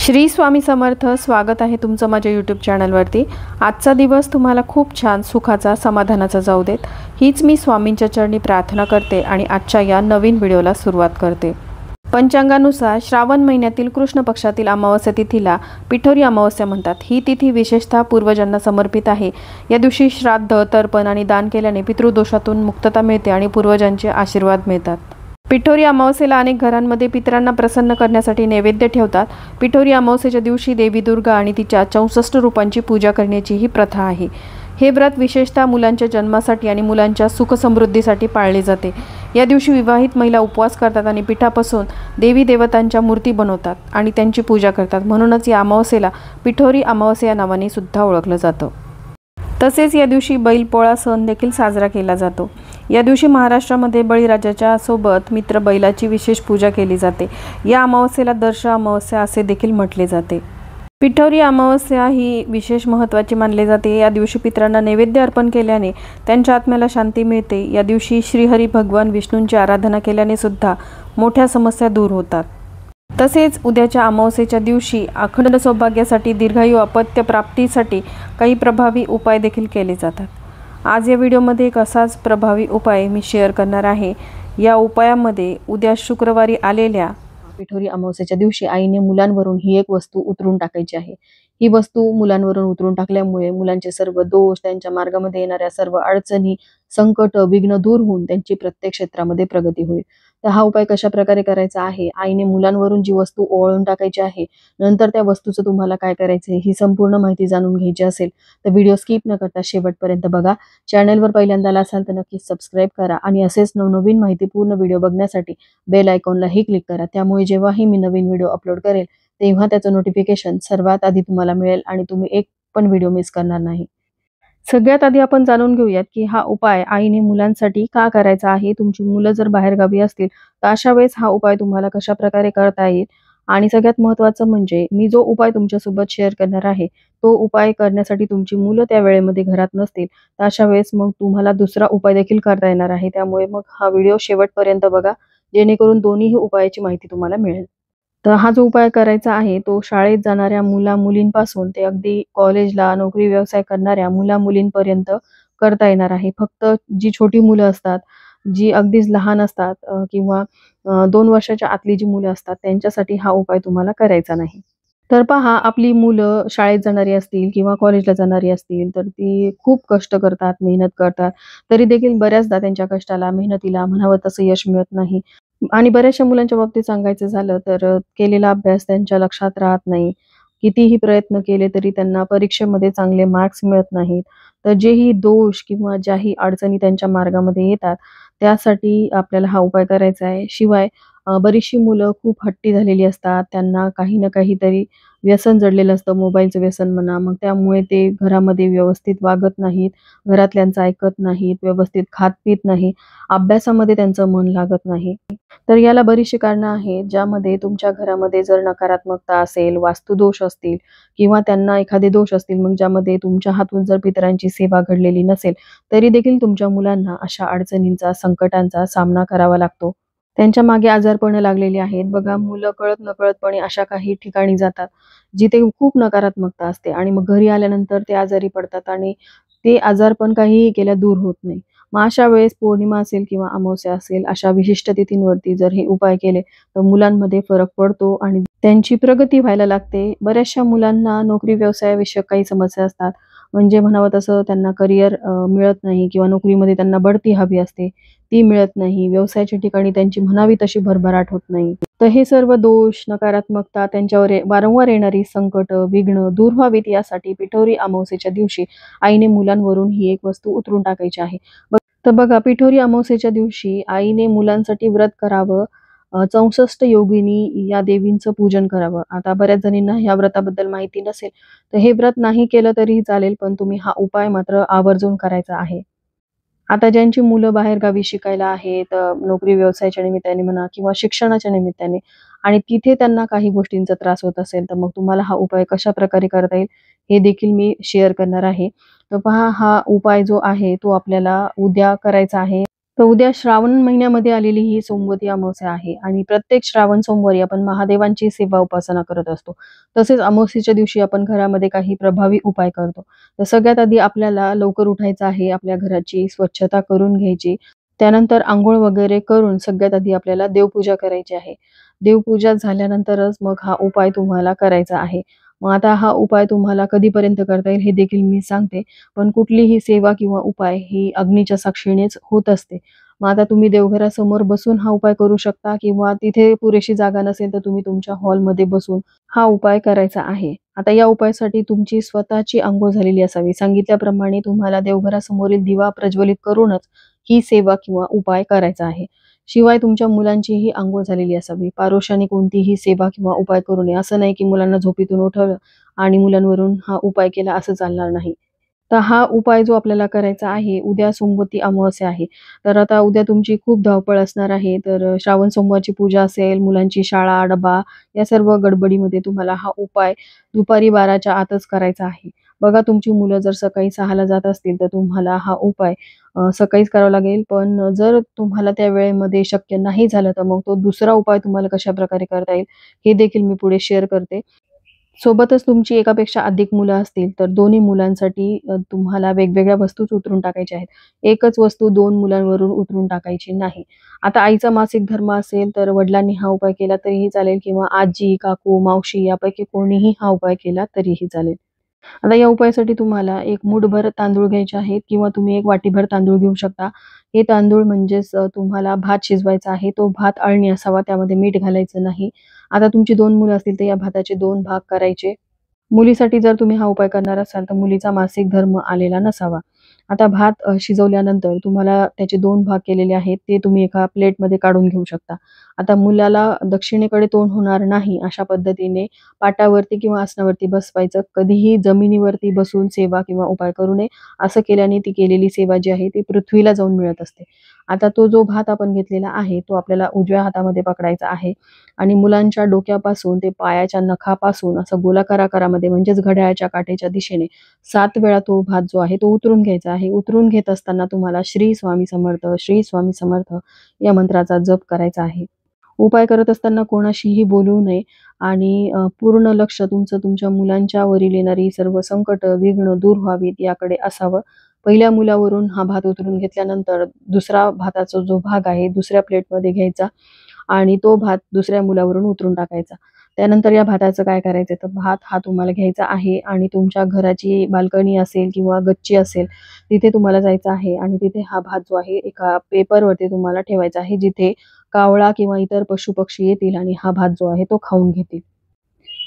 श्री स्वामी समर्थ। स्वागत आहे तुमचं माझ्या यूट्यूब चॅनलवरती। आजचा दिवस तुम्हाला खूप छान सुखाचा समाधानाचा जाऊ देत, हीच मी स्वामींच्या चरणी प्रार्थना करते आणि आजच्या या नवीन व्हिडिओला सुरुवात करते। पंचांगानुसार श्रावण महिन्यातील कृष्ण पक्षातील अमावस्या तिथीला पिठोरी अमावस्या म्हणतात। ही तिथी विशेषतः पूर्वजांना समर्पित आहे। या दिवशी श्राद्ध, तर्पण आणि दान केल्याने पितृदोषातून मुक्तता मिळते आणि पूर्वजांचे आशीर्वाद मिळतात। पिठोरी अमावस्येला अनेक घरांमध्ये पितरांना प्रसन्न करण्यासाठी नैवेद्य ठेवतात। पिठोरी अमावस्येच्या दिवशी देवी दुर्गा आणि तिच्या 64 रूपांची पूजा करण्याची ही प्रथा आहे। हे व्रत विशेषतः मुलांच्या जन्मासाठी आणि मुलांच्या सुख समृद्धीसाठी पाळले जाते। या दिवशी विवाहित महिला उपवास करतात आणि पिठापासून देवी देवतांच्या मूर्ती बनवतात आणि त्यांची पूजा करतात। म्हणूनच या अमावस्येला पिठोरी अमावस्या या नावाने सुद्धा ओळखलं जातं। तसेच या दिवशी बैलपोळा सण देखील साजरा केला जातो। या दिवशी महाराष्ट्रामध्ये बळीराजाच्या सोबत मित्र बैलाची विशेष पूजा केली जाते। या अमावस्येला दर्श अमावस्या असे देखील म्हटले जाते। पिठोरी अमावस्या ही विशेष महत्त्वाची मानली जाते। या दिवशी पितरांना नैवेद्य अर्पण केल्याने त्यांच्या आत्म्याला शांती मिळते। या दिवशी श्रीहरी भगवान विष्णूंची आराधना केल्याने सुद्धा मोठ्या समस्या दूर होतात। तसेच उद्याच्या अमावस्येच्या दिवशी अखंड सौभाग्यासाठी, दीर्घायू, अपत्य प्राप्तीसाठी काही प्रभावी उपाय देखील केले जातात। आज या व्हिडिओमध्ये एक असाच प्रभावी उपाय मी शेअर करणार आहे। या उपायामध्ये उद्या शुक्रवारी आलेल्या पिठोरी अमावस्येच्या दिवशी आईने मुलांवरून ही एक वस्तू उतरून टाकायची आहे। ही वस्तू मुलांवरून उतरून टाकल्यामुळे मुलांचे सर्व दोष, त्यांच्या मार्गामध्ये येणाऱ्या सर्व अडचणी, संकट, विघ्न दूर होऊन त्यांची प्रत्येक क्षेत्रामध्ये प्रगती होईल। तर हा उपाय कशा प्रकारे करायचा आहे, आईने मुलांवरून जी वस्तू ओवाळून टाकायची आहे, नंतर त्या वस्तूचं तुम्हाला काय करायचं ही संपूर्ण माहिती जाणून घ्यायची असेल तर व्हिडिओ स्किप न करता शेवटपर्यंत बघा। चॅनलवर पहिल्यांदा आला असाल तर नक्की सबस्क्राईब करा आणि असेच नवनवीन माहितीपूर्ण व्हिडिओ बघण्यासाठी बेल आयकॉनलाही क्लिक करा। त्यामुळे जेव्हाही मी नवीन व्हिडिओ अपलोड करेल तेव्हा त्याचं नोटिफिकेशन सर्वात आधी तुम्हाला मिळेल आणि तुम्ही एक पण व्हिडिओ मिस करणार नाही। सगळ्यात आधी आपण जाणून घेऊयात की हा उपाय आईने मुलांसाठी का करायचा आहे। तुमची मुलं जर बाहेरगावी असतील तर अशा वेळेस हा उपाय तुम्हाला कशा प्रकारे करता येईल आणि सगळ्यात महत्त्वाचं म्हणजे मी जो उपाय तुमच्यासोबत शेअर करणार आहे तो उपाय करण्यासाठी तुमची मुलं त्या वेळेमध्ये घरात नसतील तर अशा वेळेस मग तुम्हाला दुसरा उपाय देखील करता येणार आहे। त्यामुळे मग हा व्हिडिओ शेवटपर्यंत बघा, जेणेकरून दोन्हीही उपायाची माहिती तुम्हाला मिळेल। तर हा जो उपाय करायचा आहे तो शाळेत जाणाऱ्या मुला-मुलींपासून ते अगदी कॉलेजला, नोकरी व्यवसाय करणाऱ्या मुला-मुलींपर्यंत करता येणार आहे। फक्त जी छोटी मुलं असतात, जी अगदीच लहान असतात किंवा 2 वर्षाच्या आतली जी मुलं असतात त्यांच्यासाठी हा उपाय तुम्हाला करायचा नाही। तर पहा, आपली मुलं शाळेत जाणारी असतील किंवा कॉलेजला जाणारी असतील तर ती खूप कष्ट करतात, मेहनत करतात, तरी देखील बऱ्याचदा त्यांच्या कष्टाला, मेहनतीला म्हणावं तसं यश मिळत नाही आणि बऱ्याचशा मुलांच्या बाबतीत सांगायचं झालं तर केलेला अभ्यास त्यांच्या लक्षात राहत नाही। कितीही प्रयत्न केले तरी त्यांना परीक्षेमध्ये चांगले मार्क्स मिळत नाहीत। तर जेही दोष किंवा ज्याही अडचणी त्यांच्या मार्गामध्ये येतात त्यासाठी आपल्याला हा उपाय करायचा आहे। शिवाय बरीचशी मुलं खूप हट्टी झालेली असतात, त्यांना काही ना काहीतरी व्यसन जडलेलं असतं, मोबाईलचं व्यसन म्हणा, मग त्यामुळे ते घरामध्ये व्यवस्थित वागत नाहीत, घरातल्यांचं ऐकत नाहीत, व्यवस्थित खात पीत नाही, अभ्यासामध्ये त्यांचं मन लागत नाही। तर याला बरीचशी कारणं आहेत, ज्यामध्ये तुमच्या घरामध्ये जर नकारात्मकता असेल, वास्तुदोष असतील किंवा त्यांना एखादे दोष असतील, मग ज्यामध्ये तुमच्या हातून जर पितरांची सेवा घडलेली नसेल तरी देखील तुमच्या मुलांना अशा अडचणींचा, संकटांचा सामना करावा लागतो। त्यांच्या मागे आजारपणं लागलेली आहेत। बघा, मुलं कळत नकळतपणे अशा काही ठिकाणी जातात जिथे खूप नकारात्मकता असते आणि मग घरी आल्यानंतर ते आजारी पडतात आणि ते आजारपण काहीही केल्या दूर होत नाही। मग अशा वेळेस पौर्णिमा असेल किंवा अमावस्या असेल अशा विशिष्ट तिथींवरती जर हे उपाय केले तर मुलांमध्ये फरक पडतो आणि त्यांची प्रगती व्हायला लागते। बऱ्याचशा मुलांना नोकरी व्यवसायाविषयक काही समस्या असतात, म्हणजे म्हणावं तसं त्यांना करिअर मिळत नाही किंवा नोकरीमध्ये त्यांना बढती हवी असते, ती मिळत नाही, व्यवसायाच्या ठिकाणी त्यांची म्हणावी तशी भरभराट होत नाही। तर हे सर्व दोष, नकारात्मकता, त्यांच्यावर वारंवार येणारी संकट, विघ्न दूर व्हावीत यासाठी पिठोरी अमावस्येच्या दिवशी आईने मुलांवरून ही एक वस्तू उतरून टाकायची आहे। तर बघा, पिठोरी अमावस्येच्या दिवशी आईने मुलांसाठी व्रत करावं, 64 योगिनी या देवींचं पूजन करावं। आता बऱ्याच जणींना ह्या व्रताबद्दल माहिती नसेल तर हे व्रत नाही केलं तरीही चालेल, पण तुम्ही हा उपाय मात्र आवर्जून करायचा आहे। आता ज्यांची मुलं बाहेरगावी शिकायला आहेत, नोकरी व्यवसायाच्या निमित्ताने म्हणा किंवा शिक्षणाच्या निमित्ताने, आणि तिथे त्यांना काही गोष्टींचा त्रास होत असेल तर मग तुम्हाला हा उपाय कशा प्रकारे करता येईल हे देखील मी शेअर करणार आहे। तर पहा, हा उपाय जो आहे तो आपल्याला उद्या करायचा आहे। तर उद्या श्रावण महिन्यामध्ये आलेली ही सोमवती अमावस्या आहे आणि प्रत्येक श्रावण सोमवारी आपण महादेवांची सेवा उपासना करत असतो. तसेच अमावस्येच्या दिवशी आपण घरामध्ये काही प्रभावी उपाय करतो. तर सगळ्यात आधी आपल्याला लवकर उठायचं आहे, आपल्या घराची स्वच्छता करून घ्यायची. त्यानंतर अंघोळ वगैरे करून सगळ्यात आधी आपल्याला देवपूजा करायची आहे. देवपूजा झाल्यानंतरच मग हा उपाय तुम्हाला करायचा आहे. मग आता हा उपाय तुम्हाला कधीपर्यंत करता येईल हे देखील मी सांगते. पण कुठलीही सेवा किंवा उपाय ही अग्नीच्या साक्षीनेच होत असते. मग आता तुम्ही देवघरासमोर बसून हा उपाय करू शकता किंवा तिथे पुरेशी जागा नसेल तर तुम्ही तुमच्या हॉलमध्ये बसून हा उपाय करायचा आहे. आता या उपायासाठी तुमची स्वतःची अंघोळ झालेली असावी. सांगितल्याप्रमाणे तुम्हाला देवघरासमोरील दिवा प्रज्वलित करूनच ही सेवा किंवा उपाय करायचा आहे. शिवाय तुमच्या मुलांचीही अंघोळ झालेली असावी. पारोशाने कोणतीही सेवा किंवा उपाय करू नये. असं नाही की मुलांना झोपेतून उठवलं आणि मुलांवरून हा उपाय केला असं चालणार नाही. तर हा उपाय जो आपल्याला करायचा आहे, उद्या सोमवती अमावस्या आहे. तर आता उद्या तुमची खूप धावपळ असणार आहे. तर श्रावण सोमवारची पूजा असेल, मुलांची शाळा, डबा या सर्व गडबडीमध्ये तुम्हाला हा उपाय दुपारी 12च्या आतच करायचा आहे. बघा तुमची मुलं जर सकाळी 6ला जात असतील, तर तुम्हाला हा उपाय सकाळीच करावा लागेल. पण जर तुम्हाला त्या वेळेमध्ये शक्य नाही झालं, तर मग तो दुसरा उपाय तुम्हाला कशाप्रकारे करता येईल, हे देखील मी पुढे शेअर करते. सोबतच तुमची एकापेक्षा अधिक मुलं असतील, तर दोन्ही मुलांसाठी तुम्हाला वेगवेगळ्या वस्तूच उतरून टाकायच्या आहेत. एकच वस्तू 2 मुलांवरून उतरून टाकायची नाही. आता आईचा मासिक धर्म असेल, तर वडिलांनी हा उपाय केला तरीही चालेल किंवा आजी, काकू, मावशी यापैकी कोणीही हा उपाय केला तरीही चालेल. आता या उपायासाठी तुम्हाला एक मूठभर तांदूळ घ्यायचे आहेत किंवा तुम्ही एक वाटीभर तांदूळ घेऊ शकता. हे तांदूळ म्हणजेच तुम्हाला भात शिजवायचा आहे. तो भात अळणी असावा, त्यामध्ये मीठ घालायचं नाही. आता तुमची 2 मुलं असतील, तर या भाताचे 2 भाग करायचे. मुलीसाठी जर तुम्ही हा उपाय करणार असाल, तर मुलीचा मासिक धर्म आलेला नसावा. आता भात शिजवल्यानंतर तुम्हाला त्याचे 2 भाग केलेले आहेत, ते तुम्ही एका प्लेटमध्ये काढून घेऊ शकता. आता मुलाला दक्षिणेकडे तोंड होणार नाही, अशा पद्धतीने पाटावरती किंवा आसनावरती बसवायचं. कधीही जमिनीवरती बसून सेवा किंवा उपाय करू नये. असं केल्याने ती केलेली सेवा जी आहे, ती पृथ्वीला जाऊन मिळत असते. आता तो जो भात आपण घेतलेला आहे, तो आपल्याला उजव्या हातामध्ये पकडायचा आहे आणि मुलांच्या डोक्यापासून ते पायाच्या नखापासून असं गोलाकार आकारामध्ये म्हणजेच घड्याळाच्या काठेच्या दिशेने 7 वेळा तो भात जो आहे तो उतरून घ्यायचा आहे. उतरून घेत असताना तुम्हाला श्री स्वामी समर्थ, श्री स्वामी समर्थ या मंत्राचा जप करायचा आहे. उपाय करत असताना कोणाशीही बोलू नये आणि पूर्ण लक्ष तुमचं तुमच्या मुलांच्यावरील येणारी सर्व संकट, विघ्न दूर व्हावीत याकडे असावं. पहिल्या मुलावरून हा भात उतरून घेतल्यानंतर दुसरा भाताचा जो भाग आहे दुसऱ्या प्लेटमध्ये घ्यायचा आणि तो भात दुसऱ्या मुलावरून उतरून टाकायचा. त्यानंतर या भाताचं काय करायचं तर भात हा तुम्हाला घ्यायचा आहे आणि तुमच्या घराची बाल्कनी असेल किंवा गच्ची असेल, तिथे तुम्हाला जायचं आहे आणि तिथे हा भात जो आहे एका पेपरवरती तुम्हाला ठेवायचा आहे, जिथे कावळा किंवा इतर पशुपक्षी येतील आणि हा भात जो आहे तो खाऊन घेतील.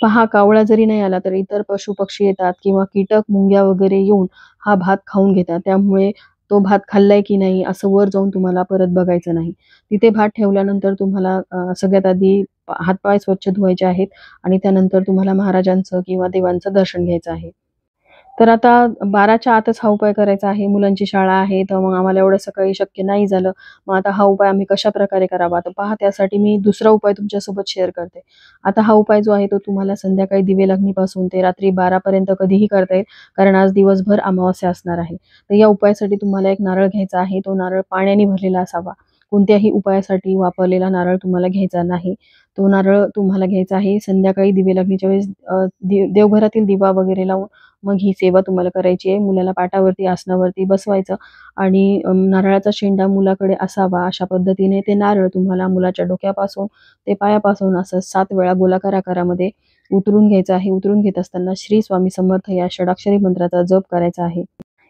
पहा कावळा जरी नाही आला तर इतर पशुपक्षी येतात किंवा कीटक, मुंग्या वगैरे येऊन हा भात खाऊन घेतात. त्यामुळे तो भात खाल्लाय की नाही असं वर जाऊन तुम्हाला परत बघायचं नाही. तिथे भात ठेवल्यानंतर तुम्हाला सगळ्यात आधी हात-पाय स्वच्छ धुवायचे आहेत आणि त्यानंतर तुम्हाला महाराजांचं किंवा देवांचं दर्शन घ्यायचं आहे. तर आता 12च्या आतच हा उपाय करायचा आहे. मुलांची शाळा आहे, तर मग आम्हाला एवढं सकाळी शक्य नाही झालं. मग आता हा उपाय आम्ही कशाप्रकारे करावा? तर पहा त्यासाठी मी दुसरा उपाय तुमच्यासोबत शेअर करते. आता हा उपाय जो आहे तो तुम्हाला संध्याकाळी दिवे लागणीपासून ते रात्री 12 पर्यंत कधीही करता येईल. कारण आज दिवसभर अमावास्या असणार आहे. तर या उपायासाठी तुम्हाला एक नारळ घ्यायचा आहे. तो नारळ पाण्याने भरलेला असावा. कोणत्याही उपायासाठी वापरलेला नारळ तुम्हाला घ्यायचा नाही. तो नारळ तुम्हाला घ्यायचा आहे. संध्याकाळी दिवे लागणीच्या वेळेस देवघरातील दिवा वगैरे लावून मग ही सेवा तुम्हाला करायची आहे. मुलाला पाटावरती, आसनावरती बसवायचं आणि नारळाचा शेंडा मुलाकडे असावा. अशा पद्धतीने ते नारळ तुम्हाला मुलाच्या डोक्यापासून ते पायापासून असं 7 वेळा गोलाकार आकारामध्ये उतरून घ्यायचं आहे. उतरून घेत असताना श्री स्वामी समर्थ या षडाक्षरी मंत्राचा जप करायचा आहे.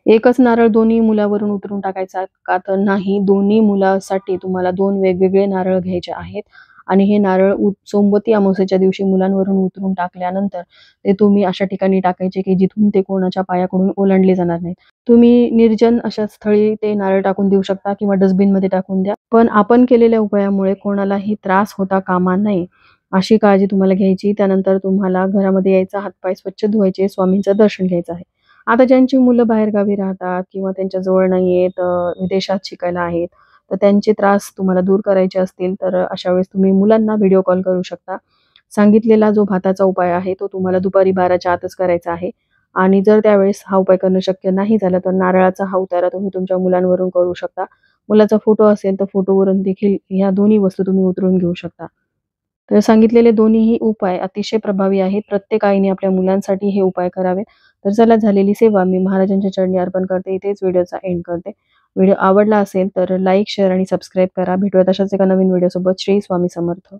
एकच नारळ दोन्ही मुलावरून उतरून टाकायचा का तर नाही, दोन्ही मुलासाठी तुम्हाला 2 वेगवेगळे नारळ घ्यायचे आहेत आणि हे नारळ सोमवती अमावस्येच्या दिवशी मुलांवरून उतरून टाकल्यानंतर ते तुम्ही अशा ठिकाणी टाकायचे की जिथून ते कोणाच्या पायाकडून ओलांडले जाणार नाहीत. तुम्ही निर्जन अशा स्थळी ते नारळ टाकून देऊ शकता किंवा डस्टबिनमध्ये टाकून द्या. पण आपण केलेल्या उपायामुळे कोणालाही त्रास होता कामा नये, अशी काळजी तुम्हाला घ्यायची. त्यानंतर तुम्हाला घरामध्ये यायचं, हातपाय स्वच्छ धुवायचे, स्वामींचं दर्शन घ्यायचं आहे. आता ज्यांची मुलं बाहेरगावी राहतात किंवा त्यांच्या जवळ नाहीयेत, विदेशात शिकायला आहेत, तर त्यांचे त्रास तुम्हाला दूर करायचे असतील, तर अशा वेळेस तुम्ही मुलांना व्हिडिओ कॉल करू शकता. सांगितलेला जो भाताचा उपाय आहे, तो तुम्हाला दुपारी 12च्या आतच करायचा आहे आणि जर त्यावेळेस हा उपाय करणं शक्य नाही झालं तर नारळाचा हा उतारा तुम्ही तुमच्या मुलांवरून करू शकता. मुलाचा फोटो असेल तर फोटोवरून देखील ह्या दोन्ही वस्तू तुम्ही उतरवून घेऊ शकता. तर सांगितलेले दोन्हीही उपाय अतिशय प्रभावी आहेत. प्रत्येक आईने आपल्या मुलांसाठी हे उपाय करावे. तर चला, झालेली सेवा मी महाराजांच्या चरणी अर्पण करते. इथेच व्हिडिओचा एंड करते. व्हिडिओ आवडला असेल तर लाईक, शेअर आणि सबस्क्राईब करा. भेटूयात अशाच एका नवीन व्हिडिओसोबत. श्री स्वामी समर्थ.